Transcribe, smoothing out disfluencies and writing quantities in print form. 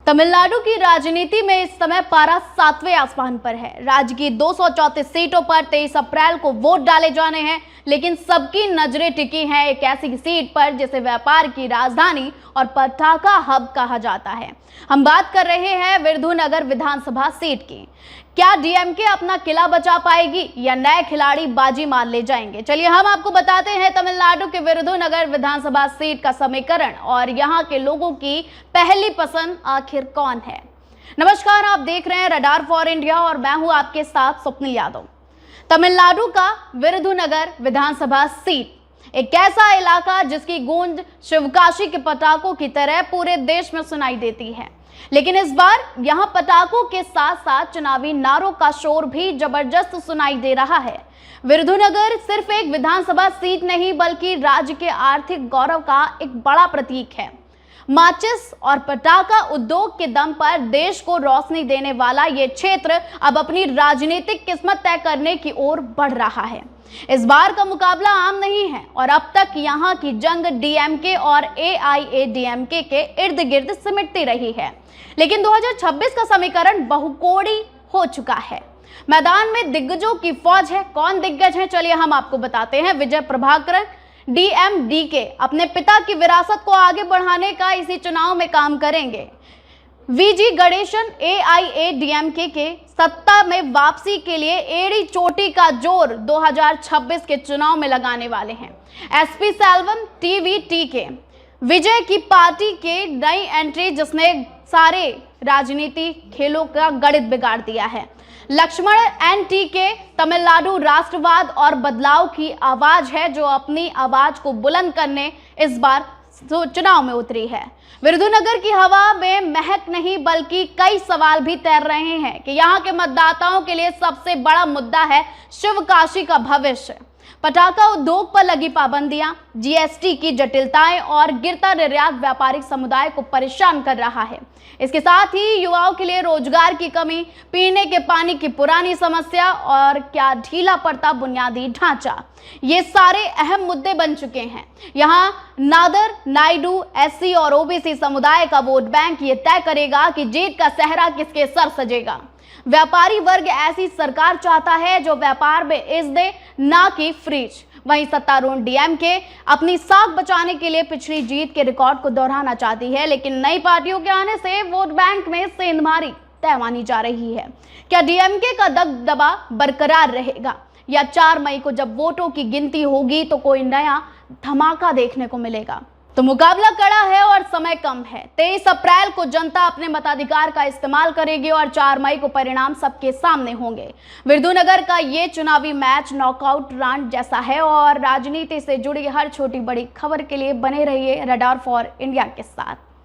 तमिलनाडु की राजनीति में इस समय पारा 7वें आसमान पर है। राज्य की 234 सीटों पर 23 अप्रैल को वोट डाले जाने हैं, लेकिन सबकी नजरें टिकी हैं एक ऐसी सीट पर जिसे व्यापार की राजधानी और पटाखा हब कहा जाता है। हम बात कर रहे हैं विरुधुनगर विधानसभा सीट की। क्या डीएमके अपना किला बचा पाएगी या नए खिलाड़ी बाजी मार ले जाएंगे? चलिए हम आपको बताते हैं तमिलनाडु के विरुधुनगर विधानसभा सीट का समीकरण और यहाँ के लोगों की पहली पसंद आखिर कौन है। नमस्कार, आप देख रहे हैं रडार फॉर इंडिया और मैं हूं आपके साथ स्वप्निल यादव। तमिलनाडु का विरुधुनगर विधानसभा सीट एक ऐसा इलाका जिसकी गूंज शिवकाशी के पटाखों की तरह पूरे देश में सुनाई देती है, लेकिन इस बार यहां पटाखों के साथ साथ चुनावी नारों का शोर भी जबरदस्त सुनाई दे रहा है। विरुधुनगर सिर्फ एक विधानसभा सीट नहीं बल्कि राज्य के आर्थिक गौरव का एक बड़ा प्रतीक है। माचिस और पटाखा उद्योग के दम पर देश को रोशनी देने वाला ये क्षेत्र अब अपनी राजनीतिक किस्मत तय करने की ओर बढ़ रहा है। इस बार का मुकाबला आम नहीं है और अब तक यहाँ की जंग डीएमके और एआईएडीएमके के इर्द गिर्द सिमटती रही है, लेकिन 2026 का समीकरण बहुकोणीय हो चुका है। मैदान में दिग्गजों की फौज है। कौन दिग्गज है, चलिए हम आपको बताते हैं। विजय प्रभाकरन डीएमडीके अपने पिता की विरासत को आगे बढ़ाने का इसी चुनाव में काम करेंगे। वीजी गणेशन एआईएडीएमके के सत्ता में वापसी के लिए एड़ी चोटी का जोर 2026 के चुनाव में लगाने वाले हैं। एसपी सेल्वम टीवीटीके विजय की पार्टी के नई एंट्री जिसने सारे राजनीति खेलों का गणित बिगाड़ दिया है। लक्ष्मण एनटीके तमिलनाडु राष्ट्रवाद और बदलाव की आवाज है जो अपनी आवाज को बुलंद करने इस बार चुनाव में उतरी है। विरुधुनगर की हवा में महक नहीं बल्कि कई सवाल भी तैर रहे हैं कि यहाँ के मतदाताओं के लिए सबसे बड़ा मुद्दा है शिवकाशी का भविष्य। पटाखा उद्योग पर लगी पाबंदियां, जीएसटी की जटिलताएं और गिरता निर्यात व्यापारिक समुदाय को परेशान कर रहा है। इसके साथ ही युवाओं के लिए रोजगार की कमी, पीने के पानी की पुरानी समस्या और क्या ढीला पड़ता बुनियादी ढांचा, ये सारे अहम मुद्दे बन चुके हैं। यहाँ नादर नायडू एससी और ओबीसी समुदाय का वोट बैंक ये तय करेगा कि जीत का सेहरा किसके सर सजेगा। व्यापारी वर्ग ऐसी सरकार चाहता है जो व्यापार में इज्जत दे, ना कि फ्रीज। वहीं सत्तारूढ़ डीएमके अपनी साख बचाने के लिए पिछली जीत के रिकॉर्ड को दोहराना चाहती है, लेकिन नई पार्टियों के आने से वोट बैंक में सेंधमारी तय मानी जा रही है। क्या डीएमके का दबदबा बरकरार रहेगा या 4 मई को जब वोटों की गिनती होगी तो कोई नया धमाका देखने को मिलेगा? तो मुकाबला कड़ा है और समय कम है। 23 अप्रैल को जनता अपने मताधिकार का इस्तेमाल करेगी और 4 मई को परिणाम सबके सामने होंगे। विरुधुनगर का ये चुनावी मैच नॉकआउट राउंड जैसा है और राजनीति से जुड़ी हर छोटी बड़ी खबर के लिए बने रहिए रडार फॉर इंडिया के साथ।